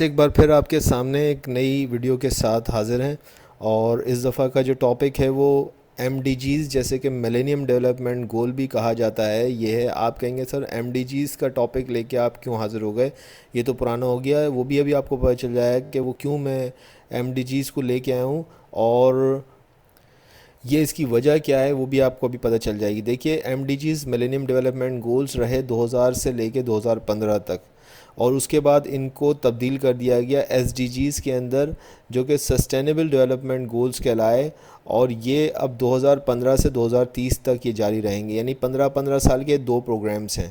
ایک بار پھر آپ کے سامنے ایک نئی ویڈیو کے ساتھ حاضر ہیں، اور اس دفعہ کا جو ٹاپک ہے وہ ایم ڈی جیز، جیسے کہ ملینیم ڈیولپمنٹ گول بھی کہا جاتا ہے، یہ ہے۔ آپ کہیں گے سر ایم ڈی جیز کا ٹاپک لے کے آپ کیوں حاضر ہو گئے، یہ تو پرانا ہو گیا ہے۔ وہ بھی ابھی آپ کو پتہ چل جائے گا کہ وہ کیوں میں ایم ڈی جیز کو لے کے آیا ہوں، اور یہ اس کی وجہ کیا ہے وہ بھی آپ کو ابھی پتہ چل جائے گی۔ دیکھیے، M D Gs millennium development goals رہے 2000 سے لے کے 2015 تک، اور اس کے بعد ان کو تبدیل کر دیا گیا ایس ڈی جیز کے اندر، جو کہ سسٹینیبل ڈیولپمنٹ گولز کہلائے، اور یہ اب 2015 سے 2030 تک یہ جاری رہیں گے، یعنی 15 سال کے دو پروگرامز ہیں۔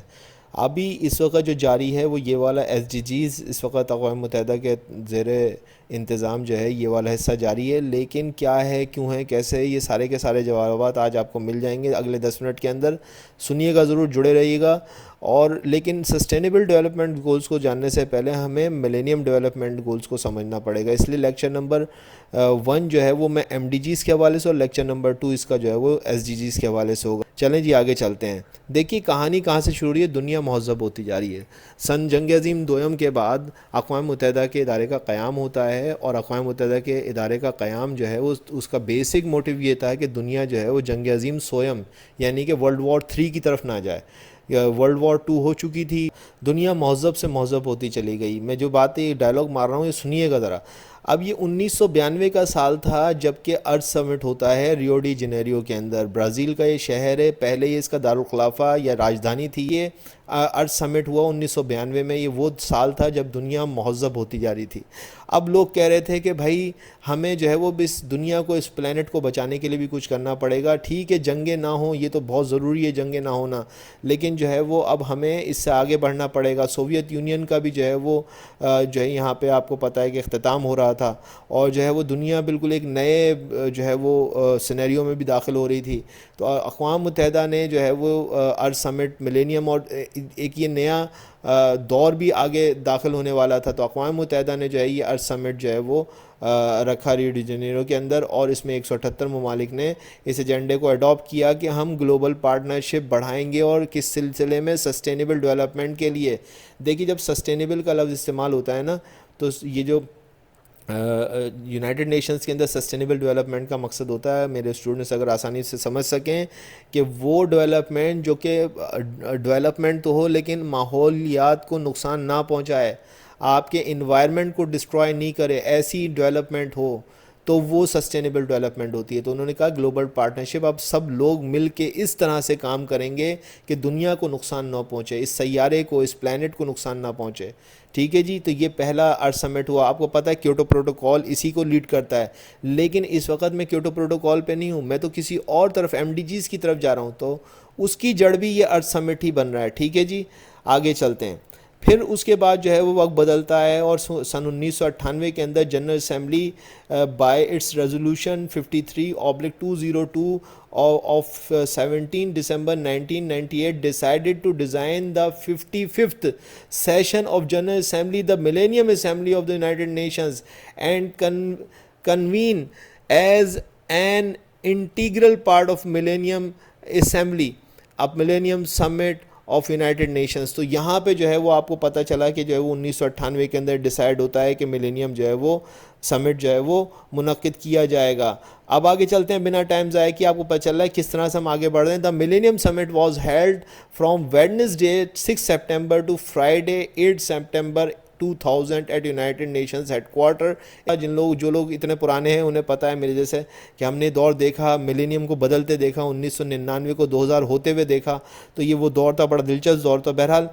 ابھی اس وقت جو جاری ہے وہ یہ والا ایس ڈی جیز، اس وقت اقوام متحدہ کے زیر انتظام جو ہے یہ والا حصہ جاری ہے، لیکن کیا ہے، کیوں ہے، کیسے ہے، یہ سارے کے سارے جوابات آج آپ کو مل جائیں گے اگلے 10 منٹ کے اندر۔ سنیے گا ضرور، جڑے رہیے گا۔ اور لیکن سسٹینیبل ڈیولپمنٹ گولز کو جاننے سے پہلے ہمیں ملینیم ڈیولپمنٹ گولز کو سمجھنا پڑے گا، اس لیے لیکچر نمبر 1 جو ہے وہ میں ایم ڈی جیز کے حوالے سے، اور لیکچر نمبر 2 اس کا جو ہے وہ ایس ڈی جیز کے حوالے سے ہوگا۔ چلیں جی آگے چلتے ہیں۔ دیکھیے کہانی کہاں سے شروع ہوئی ہے، دنیا مہذب ہوتی جا رہی ہے۔ سن جنگ عظیم دوم کے بعد اقوام متحدہ کے ادارے کا قیام ہوتا ہے، اور اقوام متحدہ کے ادارے کا قیام جو ہے وہ اس کا بیسک موٹیو یہ تھا کہ دنیا جو ہے وہ جنگ عظیم سوئم، یعنی کہ ورلڈ وار 3 کی طرف نہ جائے۔ ورلڈ وار 2 ہو چکی تھی، دنیا مہذب سے مہذب ہوتی چلی گئی۔ میں جو باتیں ڈائلاگ مار رہا ہوں یہ سنیے گا ذرا۔ اب یہ 1992 کا سال تھا جب کہ ارتھ سمٹ ہوتا ہے ریو ڈی جنیریو کے اندر، برازیل کا یہ شہر ہے، پہلے یہ اس کا دارالخلافہ یا راجدھانی تھی۔ یہ ارتھ سمٹ ہوا 1992 میں، یہ وہ سال تھا جب دنیا مہذب ہوتی جا رہی تھی۔ اب لوگ کہہ رہے تھے کہ بھائی ہمیں جو ہے وہ اس دنیا کو، اس پلینٹ کو بچانے کے لیے بھی کچھ کرنا پڑے گا۔ ٹھیک ہے جنگیں نہ ہوں، یہ تو بہت ضروری ہے جنگیں نہ ہونا، لیکن جو ہے وہ اب ہمیں اس سے آگے بڑھنا پڑے گا۔ سوویت یونین کا بھی جو ہے وہ جو ہے یہاں پہ آپ کو پتہ ہے کہ اختتام ہو رہا تھا، اور جو ہے وہ دنیا بالکل ایک نئے جو ہے وہ سینیریو میں بھی داخل ہو رہی تھی۔ تو اقوام متحدہ نے جو ہے وہ ارتھ سمٹ، ملینیم، اور ایک یہ نیا دور بھی آگے داخل ہونے والا تھا، تو اقوام متحدہ نے جو ہے یہ ارتھ سمٹ جو ہے وہ رکھا ریو ڈی جنیرو کے اندر، اور اس میں 178 ممالک نے اس ایجنڈے کو اڈاپٹ کیا کہ ہم گلوبل پارٹنرشپ بڑھائیں گے، اور کس سلسلے میں، سسٹینیبل ڈیولپمنٹ کے لیے۔ دیکھیے جب سسٹینیبل کا لفظ استعمال ہوتا ہے نا، تو یہ جو یونائٹڈ نیشنز کے اندر سسٹینیبل ڈیولپمنٹ کا مقصد ہوتا ہے، میرے اسٹوڈنٹس اگر آسانی سے سمجھ سکیں، کہ وہ ڈیولپمنٹ جو کہ ڈیولپمنٹ تو ہو لیکن ماحولیات کو نقصان نہ پہنچائے، آپ کے انوائرمنٹ کو ڈسٹرائے نہیں کرے، ایسی ڈیولپمنٹ ہو تو وہ سسٹینیبل ڈیولپمنٹ ہوتی ہے۔ تو انہوں نے کہا گلوبل پارٹنرشپ، اب سب لوگ مل کے اس طرح سے کام کریں گے کہ دنیا کو نقصان نہ پہنچے، اس سیارے کو، اس پلانٹ کو نقصان نہ پہنچے۔ ٹھیک ہے جی، تو یہ پہلا ارتھ سمٹ ہوا۔ آپ کو پتہ ہے کیوٹو پروٹوکول اسی کو لیڈ کرتا ہے، لیکن اس وقت میں کیوٹو پروٹوکول پہ نہیں ہوں، میں تو کسی اور طرف ایم ڈی جیز کی طرف جا رہا ہوں، تو اس کی جڑ بھی یہ ارتھ سمٹ ہی بن رہا ہے۔ ٹھیک ہے جی، آگے چلتے ہیں۔ پھر اس کے بعد جو ہے وہ وقت بدلتا ہے، اور سن 1998 کے اندر general assembly by its resolution 53/202 of 17 December 1998 decided to design the 55th session of General Assembly, the Millennium Assembly of the United Nations, and convene as an integral part of Millennium Assembly, اب millennium summit of United nations. تو یہاں پہ جو ہے وہ آپ کو پتہ چلا کہ جو ہے وہ 1998 کے اندر ڈیسائیڈ ہوتا ہے کہ ملینیم جو ہے وہ سمٹ جو ہے وہ منعقد کیا جائے گا۔ اب آگے چلتے ہیں، بنا ٹائم ضائع کیے آپ کو پتہ چل رہا ہے کس طرح سے ہم آگے بڑھ رہے ہیں۔ The millennium summit was held from Wednesday 6 September to Friday 8 September 2000 at United Nations headquarter. جو لوگ اتنے پرانے ہیں انہیں پتہ ہے میرے جیسے کہ ہم نے دور دیکھا، ملینیم کو بدلتے دیکھا، 1999 کو 2000 ہوتے ہوئے دیکھا، تو یہ وہ دور تھا، بڑا دلچسپ دور تھا۔ بہرحال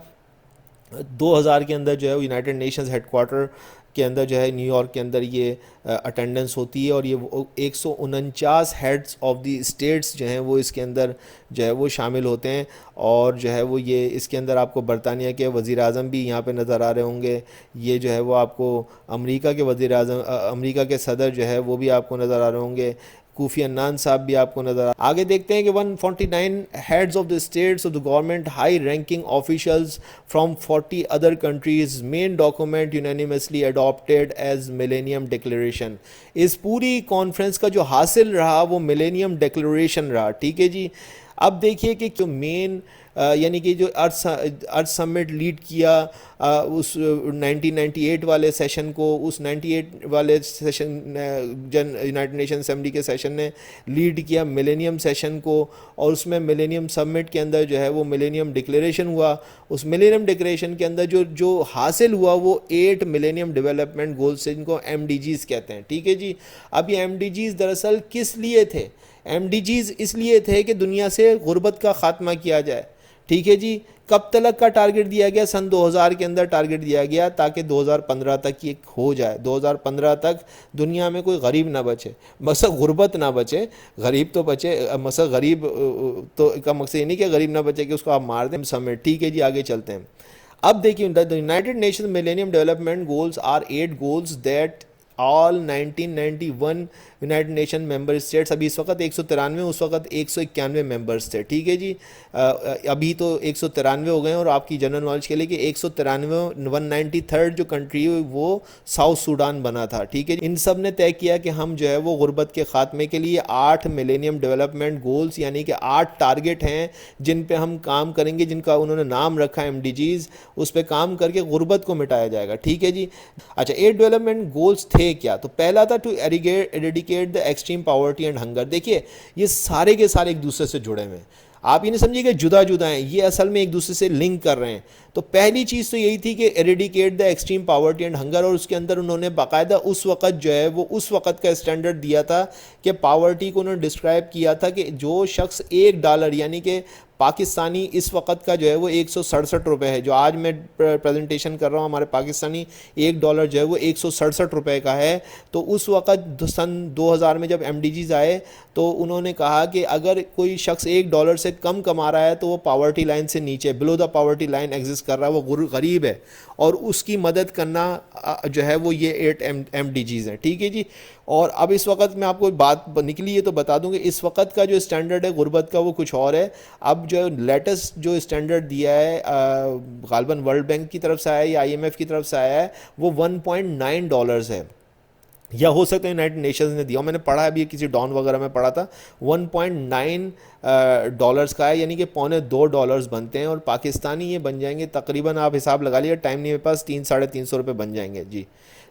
2000 کے اندر جو ہے یونائٹڈ نیشنز ہیڈ کوارٹر کے اندر جو ہے نیو یارک کے اندر یہ اٹینڈنس ہوتی ہے، اور یہ 149 ہیڈز آف دی اسٹیٹس جو ہیں وہ اس کے اندر جو ہے وہ شامل ہوتے ہیں، اور جو ہے وہ یہ اس کے اندر آپ کو برطانیہ کے وزیر اعظم بھی یہاں پہ نظر آ رہے ہوں گے، یہ جو ہے وہ آپ کو امریکہ کے وزیر اعظم، امریکہ کے صدر جو ہے وہ بھی آپ کو نظر آ رہے ہوں گے، کوفی عنان صاحب بھی آپ کو نظر آگے دیکھتے ہیں کہ 149 heads of the states of the government, high ranking officials from 40 other countries, main document unanimously adopted as Millennium Declaration۔ اس پوری کانفرنس کا جو حاصل رہا وہ ملینیم ڈیکلیریشن رہا۔ ٹھیک ہے جی، اب دیکھیے کہ جو مین یعنی کہ جو ارتھ سمٹ لیڈ کیا اس 1998 والے سیشن کو، اس 98 والے سیشن یونائٹڈ نیشن اسمبلی کے سیشن نے لیڈ کیا ملینیم سیشن کو، اور اس میں ملینیم سمٹ کے اندر جو ہے وہ ملینیم ڈکلیریشن ہوا. اس ملینیم ڈکلیریشن کے اندر جو حاصل ہوا وہ 8 ملینیم ڈیولپمنٹ گولز سے، جن کو ایم ڈی جیز کہتے ہیں. ٹھیک ہے جی. اب یہ ایم ڈی جیز دراصل کس لیے تھے؟ ایم ڈی جیز اس لیے تھے کہ دنیا سے غربت کا خاتمہ کیا جائے. ٹھیک ہے جی. کب تلک کا ٹارگٹ دیا گیا؟ سن 2000 کے اندر ٹارگٹ دیا گیا تاکہ 2015 تک یہ ہو جائے. 2015 تک دنیا میں کوئی غریب نہ بچے، مثلا غربت نہ بچے، غریب تو بچے. مثلا غریب تو کا مقصد یہ نہیں کہ غریب نہ بچے کہ اس کو آپ مار دیں سمیٹ. ٹھیک ہے جی. آگے چلتے ہیں. اب دیکھیے united nation millennium development goals are 8 goals that all 1991 united nation member states, ابھی اس وقت 193، اس وقت 191 ممبرس تھے. ٹھیک ہے جی. ابھی تو 193 ہو گئے ہیں. اور آپ کی جنرل نالج کے لیے کہ 193 193 جو کنٹری ہوئی وہ ساؤتھ سوڈان بنا تھا. ٹھیک ہے جی. ان سب نے طے کیا کہ ہم جو ہے وہ غربت کے خاتمے کے لیے 8 ملینیم ڈیولپمنٹ گولز یعنی کہ 8 ٹارگٹ ہیں جن پہ ہم کام کریں گے، جن کا انہوں نے نام رکھا ہے ایم ڈی جیز. اس پہ کام کر کے غربت کو مٹایا جائے گا. ٹھیک ہے جی. اچھا 8 ڈیولپمنٹ گولز تھے کیا؟ تو پہلا تھا to eradicate the extreme poverty and hunger. دیکھیے یہ سارے کے سارے ایک دوسرے سے جڑے ہوئے ہیں. آپ یہ نہیں سمجھیے کہ جدا جدا ہیں، یہ اصل میں ایک دوسرے سے لنک کر رہے ہیں. تو پہلی چیز تو یہی تھی کہ eradicate the extreme poverty and hunger, اور اس کے اندر انہوں نے باقاعدہ اس وقت جو ہے وہ اس وقت کا اسٹینڈرڈ دیا تھا کہ پاورٹی کو انہوں نے ڈسکرائب کیا تھا کہ جو شخص $1 یعنی کہ پاکستانی اس وقت کا جو ہے وہ 167 روپے ہے. جو آج میں پریزنٹیشن کر رہا ہوں ہمارے پاکستانی $1 جو ہے وہ 167 روپے کا ہے. تو اس وقت سن 2000 میں جب ایم ڈی جیز آئے تو انہوں نے کہا کہ اگر کوئی شخص $1 سے کم کما رہا ہے تو وہ پاورٹی لائن سے نیچے، بلو دا پاورٹی لائن ایگزسٹ کر رہا ہے، وہ غریب ہے، اور اس کی مدد کرنا جو ہے وہ یہ 8 ایم ڈی جیز ہیں. ٹھیک ہے جی. اور اب اس وقت میں آپ کو بات نکلی ہے تو بتا دوں کہ اس وقت کا جو اسٹینڈرڈ ہے غربت کا وہ کچھ اور ہے. اب جو لیٹسٹ جو اسٹینڈرڈ دیا ہے غالباً ورلڈ بینک کی طرف سے آیا ہے یا IMF کی طرف سے آیا ہے، وہ $1.9 ہے، یا ہو سکتا ہے یونائٹڈ نیشنز نے دیا. میں نے پڑھا ابھی کسی ڈان وغیرہ میں پڑھا تھا $1.9 کا ہے، یعنی کہ $2.25 بنتے ہیں. اور پاکستانی یہ بن جائیں گے تقریباً، آپ حساب لگا لیے، ٹائم نہیں میرے پاس، 300-350 روپے بن جائیں گے جی.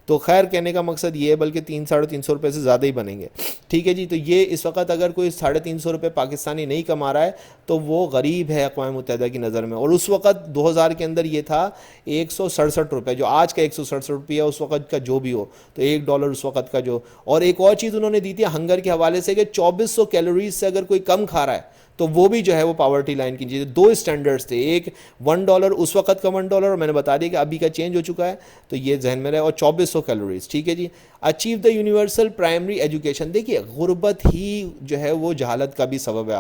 تو خیر کہنے کا مقصد یہ ہے بلکہ 300-350 روپے سے زیادہ ہی بنیں گے. ٹھیک ہے جی. تو یہ اس وقت اگر کوئی 350 روپے پاکستانی نہیں کما رہا ہے تو وہ غریب ہے اقوام متحدہ کی نظر میں. اور اس وقت 2000 کے اندر یہ تھا 167 روپے، جو آج کا 167 روپیہ اس وقت کا جو بھی ہو، تو $1 اس وقت کا جو. اور ایک اور چیز انہوں نے دی تھی ہنگر کے حوالے سے کہ 2400 کیلوریز سے اگر کوئی کم کھا رہا ہے تو وہ بھی جو ہے وہ پاورٹی لائن کی چیز. 2 اسٹینڈرڈز تھے، ایک $1 اس وقت کا $1، اور میں نے بتا دیا کہ ابھی کا چینج ہو چکا ہے تو یہ ذہن میں رہے، اور 2400 کیلوریز. ٹھیک ہے جی. Achieve the universal primary education. دیکھیے غربت ہی جو ہے وہ جہالت کا بھی سبب ہے.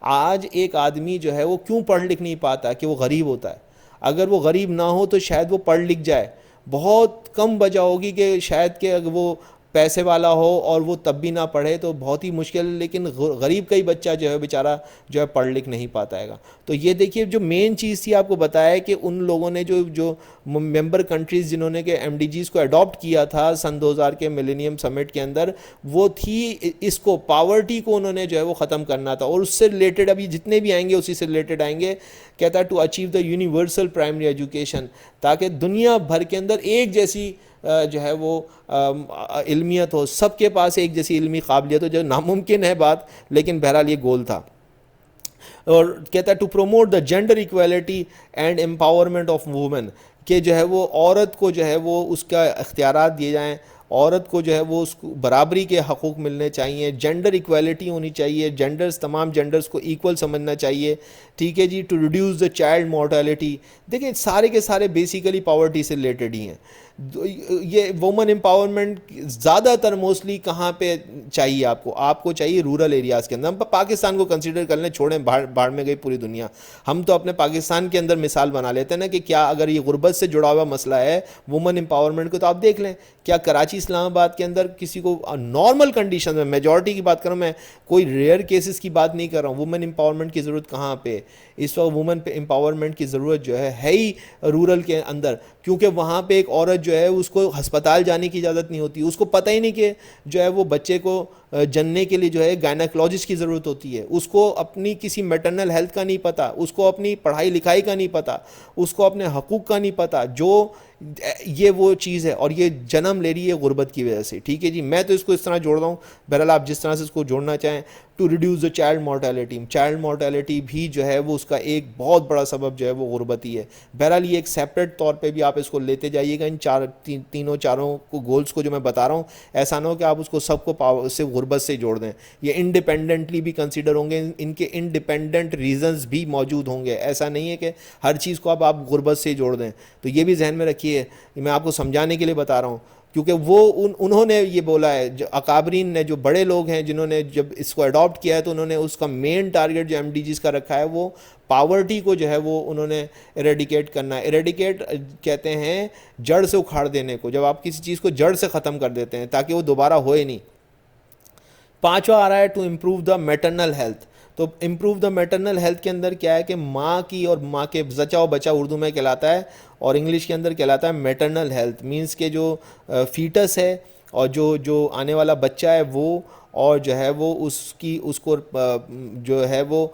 آج ایک آدمی جو ہے وہ کیوں پڑھ لکھ نہیں پاتا کہ وہ غریب ہوتا ہے. اگر وہ غریب نہ ہو تو شاید وہ پڑھ لکھ جائے. بہت کم وجہ ہوگی کہ شاید کہ اگر وہ پیسے والا ہو اور وہ تب بھی نہ پڑھے تو بہت ہی مشکل. لیکن غریب کا ہی بچہ جو ہے بیچارہ جو ہے پڑھ لکھ نہیں پاتا ہے گا. تو یہ دیکھیے جو مین چیز تھی آپ کو بتایا کہ ان لوگوں نے جو ممبر کنٹریز جنہوں نے کہ ایم ڈی جیز کو اڈاپٹ کیا تھا سن 2000 کے ملینیم سمٹ کے اندر، وہ تھی اس کو پاورٹی کو انہوں نے جو ہے وہ ختم کرنا تھا. اور اس سے ریلیٹڈ ابھی جتنے بھی آئیں گے اسی سے ریلیٹڈ آئیں گے. کہتا ہے to achieve the universal primary education, تاکہ دنیا بھر کے اندر ایک جیسی جو ہے وہ علمیت ہو، سب کے پاس ایک جیسی علمی قابلیت ہو. جو ناممکن ہے بات، لیکن بہرحال یہ گول تھا. اور کہتا ہے to promote the gender equality and empowerment of women, کہ جو ہے وہ عورت کو جو ہے وہ اس کا اختیارات دیے جائیں، عورت کو جو ہے وہ اس کو برابری کے حقوق ملنے چاہیے، جینڈر ایکویلٹی ہونی چاہیے، جینڈرز تمام جینڈرز کو ایکول سمجھنا چاہیے. ٹھیک ہے جی. To reduce the child mortality. دیکھیں سارے کے سارے بیسیکلی پاورٹی سے ریلیٹڈ ہی ہیں. یہ وومن امپاورمنٹ زیادہ تر موسٹلی کہاں پہ چاہیے آپ کو چاہیے رورل ایریاز کے اندر. ہم پاکستان کو کنسیڈر کر لیں، چھوڑیں باہر میں گئی پوری دنیا. ہم تو اپنے پاکستان کے اندر مثال بنا لیتے ہیں نا کہ کیا اگر یہ غربت سے جڑا ہوا مسئلہ ہے وومن امپاورمنٹ کو، تو آپ دیکھ لیں کیا کراچی اسلام آباد کے اندر کسی کو نارمل کنڈیشن میں, میجورٹی کی بات کر رہا ہوں میں, کوئی ریئر کیسز کی بات نہیں کر رہا ہوں, وومن امپاورمنٹ کی ضرورت کہاں پہ اس وقت وومن امپاورمنٹ کی ضرورت جو ہے ہی رورل کے اندر, کیونکہ وہاں پہ ایک عورت جو ہے اس کو ہسپتال جانے کی اجازت نہیں ہوتی, اس کو پتہ ہی نہیں کہ جو ہے وہ بچے کو جننے کے لیے جو ہے گائنیکولوجسٹ کی ضرورت ہوتی ہے, اس کو اپنی کسی میٹرنل ہیلتھ کا نہیں پتہ, اس کو اپنی پڑھائی لکھائی کا نہیں پتہ, اس کو اپنے حقوق کا نہیں پتہ, جو یہ وہ چیز ہے, اور یہ جنم لے رہی ہے غربت کی وجہ سے. ٹھیک ہے جی, میں تو اس کو اس طرح جوڑ رہا ہوں, بہرحال آپ جس طرح سے اس کو جوڑنا چاہیں. To reduce the child mortality, child mortality بھی جو ہے وہ اس کا ایک بہت بڑا سبب جو ہے وہ غربت ہی ہے. بہرحال یہ ایک سیپریٹ طور پہ بھی آپ اس کو لیتے جائیے گا, ان چاروں کو گولز کو جو میں بتا رہا ہوں, ایسا نہ ہو کہ آپ اس کو سب کو سے غربت سے جوڑ دیں. یہ انڈیپینڈنٹلی بھی کنسیڈر ہوں گے, ان کے انڈیپینڈنٹ ریزنز بھی موجود ہوں گے, ایسا نہیں ہے کہ ہر چیز کو آپ غربت سے جوڑ دیں. تو یہ بھی ذہن میں رکھیے, میں آپ کو سمجھانے کے لیے بتا رہا ہوں, کیونکہ وہ انہوں نے یہ بولا ہے, جو اکابرین نے, جو بڑے لوگ ہیں جنہوں نے جب اس کو اڈاپٹ کیا ہے, تو انہوں نے اس کا مین ٹارگیٹ جو ایم ڈی جیز کا رکھا ہے وہ پاورٹی کو جو ہے وہ انہوں نے ایریڈیکیٹ کرنا ہے. ایریڈیکیٹ کہتے ہیں جڑ سے اکھاڑ دینے کو, جب آپ کسی چیز کو جڑ سے ختم کر دیتے ہیں تاکہ وہ دوبارہ ہوئے نہیں. پانچواں آ رہا ہے to improve the maternal health. تو امپروو دا میٹرنل ہیلتھ کے اندر کیا ہے کہ ماں کی, اور ماں کے زچہ و بچہ اردو میں کہلاتا ہے, اور انگلش کے اندر کہلاتا ہے میٹرنل ہیلتھ. مینس کہ جو فیٹس ہے اور جو آنے والا بچہ ہے وہ, اور جو ہے وہ اس کو جو ہے وہ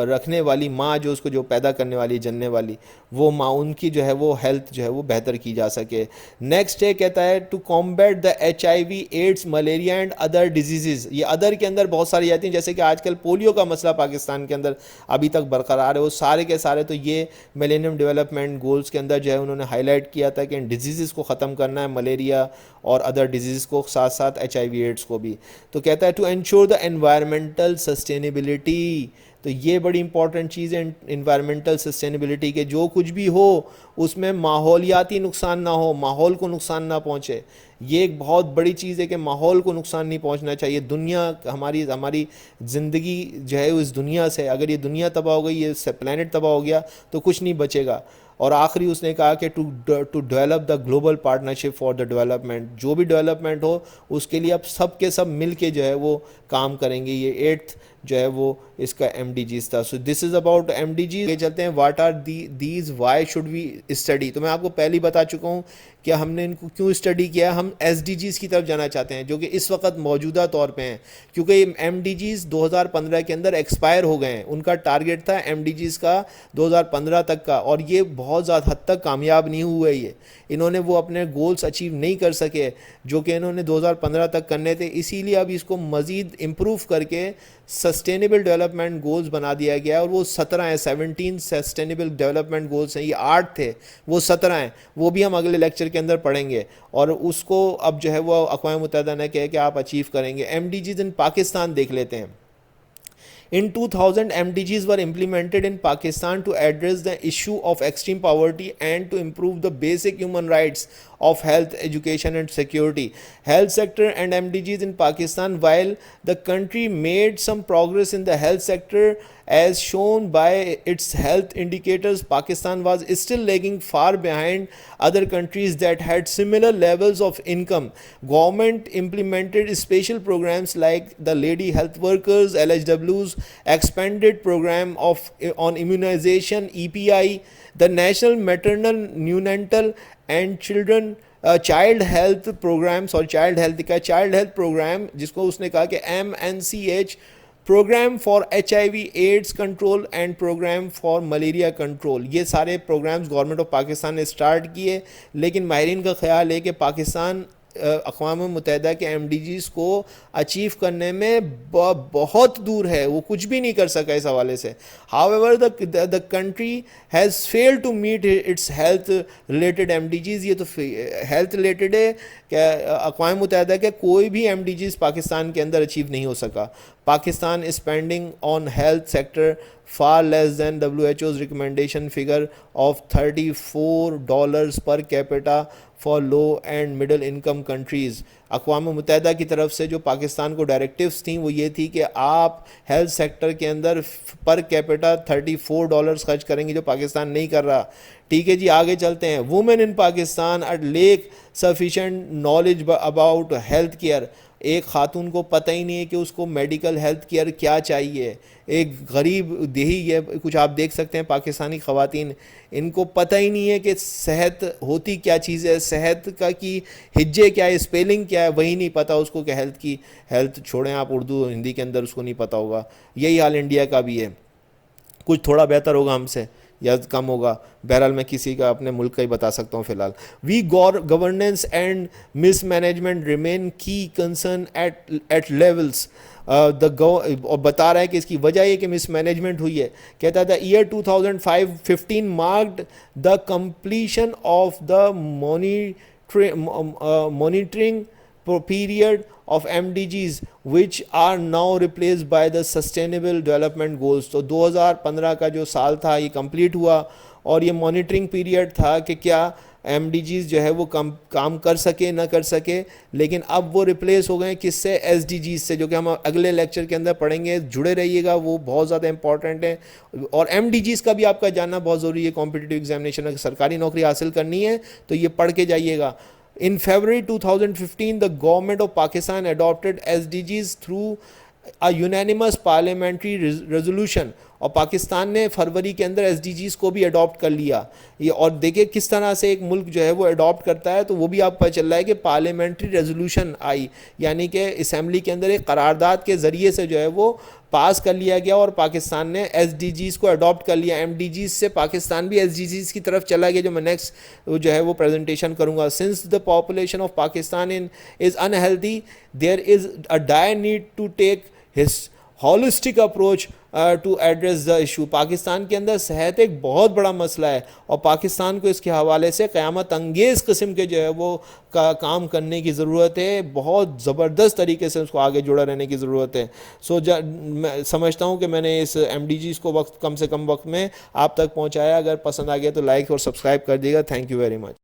رکھنے والی ماں, جو اس کو جو پیدا کرنے والی, جننے والی وہ ماں, ان کی جو ہے وہ ہیلتھ جو ہے وہ بہتر کی جا سکے. نیکسٹ ہے کہتا ہے to combat the H I V, AIDS, malaria and other diseases. یہ ادر کے اندر بہت ساری آتی ہیں, جیسے کہ آج کل پولیو کا مسئلہ پاکستان کے اندر ابھی تک برقرار ہے, وہ سارے کے سارے تو یہ ملینیم ڈیولپمنٹ گولز کے اندر جو ہے انہوں نے ہائی لائٹ کیا تھا کہ ان ڈیزیزز کو ختم کرنا ہے, ملیریا اور ادر ڈیزیز کو, ساتھ ساتھ ایچ آئی وی ایڈس کو بھی. تو کہتا ہے to ensure the environmental sustainability. تو یہ بڑی امپورٹنٹ چیز ہے انوائرمنٹل سسٹینیبلٹی, کے جو کچھ بھی ہو اس میں ماحولیاتی نقصان نہ ہو, ماحول کو نقصان نہ پہنچے. یہ ایک بہت بڑی چیز ہے کہ ماحول کو نقصان نہیں پہنچنا چاہیے. دنیا ہماری زندگی جو ہے اس دنیا سے, اگر یہ دنیا تباہ ہو گئی, یہ پلانٹ تباہ ہو گیا تو کچھ نہیں بچے گا. اور آخری اس نے کہا کہ to develop the global partnership for the development. جو بھی ڈیولپمنٹ ہو اس کے لیے اب سب کے سب مل کے جو ہے وہ کام کریں گے. یہ 8th جو ہے وہ اس کا ایم ڈی جیز تھا. So this is about M D Gs. چلتے ہیں what are these, why should we study. تو میں آپ کو پہلے بتا چکا ہوں کہ ہم نے ان کو کیوں اسٹڈی کیا. ہم ایس ڈی جیز کی طرف جانا چاہتے ہیں جو کہ اس وقت موجودہ طور پہ ہیں, کیونکہ ایم ڈی جیز 2015 کے اندر ایکسپائر ہو گئے ہیں. ان کا ٹارگیٹ تھا ایم ڈی جیز کا 2015 تک کا, اور یہ بہت زیادہ حد تک کامیاب نہیں ہوئے. یہ انہوں نے وہ اپنے گولز اچیو نہیں کر سکے جو کہ انہوں نے 2015 تک کرنے تھے. اسی لیے اب اس کو مزید امپروو کر کے سسٹینیبل ڈیولپمنٹ گولز بنا دیا گیا ہے, اور وہ 17 ہیں. 17 سسٹینیبل ڈیولپمنٹ گولز ہیں. یہ 8 تھے, وہ 17 ہیں. وہ بھی ہم اگلے لیکچر کے اندر پڑھیں گے, اور اس کو اب جو ہے وہ اقوام متحدہ نے کہا کہ آپ اچیو کریں گے. ایم ڈی جیز ان پاکستان دیکھ لیتے ہیں. In 2000, MDGs were implemented in Pakistan to address the issue of extreme poverty and to improve the basic human rights of health, education and security. Health sector and MDGs in Pakistan, while the country made some progress in the health sector as shown by its health indicators, Pakistan was still lagging far behind other countries that had similar levels of income. Government implemented special programs like the Lady Health Workers, LHWs, expanded program on immunization, EPI, the National Maternal, Neonatal and child health programs, اور child health program جس کو اس نے کہا کہ MNCH, program for HIV AIDS control and program for malaria control. یہ سارے programmes government of Pakistan نے اسٹارٹ کیے, لیکن ماہرین کا خیال ہے کہ پاکستان اقوام متحدہ کے ایم ڈی جیز کو اچیو کرنے میں بہت دور ہے, وہ کچھ بھی نہیں کر سکا اس حوالے سے. however the country has failed to meet its health related MDGs. یہ تو ہیلتھ ریلیٹڈ ہے کہ اقوام متحدہ کے کوئی بھی ایم ڈی جیز پاکستان کے اندر اچیو نہیں ہو سکا. Pakistan is spending on health sector far less than WHO's recommendation figure of $34 per capita for low and middle income countries. اقوام متحدہ کی طرف سے جو پاکستان کو ڈائریکٹیوز تھیں وہ یہ تھی کہ آپ ہیلتھ سیکٹر کے اندر پر کیپٹا $34 خرچ کریں گے، جو پاکستان نہیں کر رہا. ٹھیک ہے جی، آگے چلتے ہیں. Women in Pakistan are lack sufficient knowledge about health care. ایک خاتون کو پتہ ہی نہیں ہے کہ اس کو میڈیکل ہیلتھ کیئر کیا چاہیے. ایک غریب دیہی ہے، کچھ آپ دیکھ سکتے ہیں پاکستانی خواتین، ان کو پتہ ہی نہیں ہے کہ صحت ہوتی کیا چیز ہے، صحت کا کی ہجے کیا ہے، اسپیلنگ کیا ہے، وہی نہیں پتہ اس کو کہ ہیلتھ چھوڑیں آپ اردو ہندی کے اندر، اس کو نہیں پتہ ہوگا. یہی حال انڈیا کا بھی ہے. کچھ تھوڑا بہتر ہوگا ہم سے یا کم ہوگا، بہرحال میں کسی کا اپنے ملک کا ہی بتا سکتا ہوں فی الحال. We governance and mismanagement remain key concern at levels. اور بتا رہا ہے کہ اس کی وجہ یہ کہ مس مینجمنٹ ہوئی ہے. کہتا تھا year 2015 marked the completion of the monitoring period of MDGs which are now replaced by the sustainable development goals. تو 2015 کا جو سال تھا یہ کمپلیٹ ہوا اور یہ مانیٹرنگ پیریڈ تھا کہ کیا ایم ڈی جیز جو ہے وہ کام کر سکے نہ کر سکے، لیکن اب وہ ریپلیس ہو گئے کس سے؟ ایس ڈی جیز سے، جو کہ ہم اگلے لیکچر کے اندر پڑھیں گے. جڑے رہیے گا، وہ بہت زیادہ امپورٹنٹ ہے. اور ایم ڈی جیز کا بھی آپ کا جاننا بہت ضروری ہے. کمپٹیٹیو ایگزامینیشن اگر سرکاری نوکری حاصل کرنی ہے تو یہ پڑھ کے جائیے گا. In February 2015, the government of Pakistan adopted SDGs through a unanimous parliamentary resolution. اور پاکستان نے فروری کے اندر ایس ڈی جیز کو بھی اڈاپٹ کر لیا. یہ اور دیکھیں کس طرح سے ایک ملک جو ہے وہ اڈاپٹ کرتا ہے، تو وہ بھی آپ کو پتہ چل رہا ہے کہ پارلیمنٹری ریزولوشن آئی، یعنی کہ اسمبلی کے اندر ایک قرارداد کے ذریعے سے جو ہے وہ پاس کر لیا گیا اور پاکستان نے ایس ڈی جیز کو اڈاپٹ کر لیا. ایم ڈی جیز سے پاکستان بھی ایس ڈی جیز کی طرف چلا گیا، جو میں نیکسٹ جو ہے وہ پریزنٹیشن کروں گا. Since the population of Pakistan is unhealthy there is a dire need to take his holistic approach to address the issue. Pakistan کے اندر صحت ایک بہت بڑا مسئلہ ہے اور پاکستان کو اس کے حوالے سے قیامت انگیز قسم کے جو ہے وہ کام کرنے کی ضرورت ہے. بہت زبردست طریقے سے اس کو آگے جڑا رہنے کی ضرورت ہے. میں سمجھتا ہوں کہ میں نے اس ایم ڈی جیز کو کم سے کم وقت میں آپ تک پہنچایا. اگر پسند آ گیا تو لائک اور سبسکرائب کر دیے گا. Thank you very much.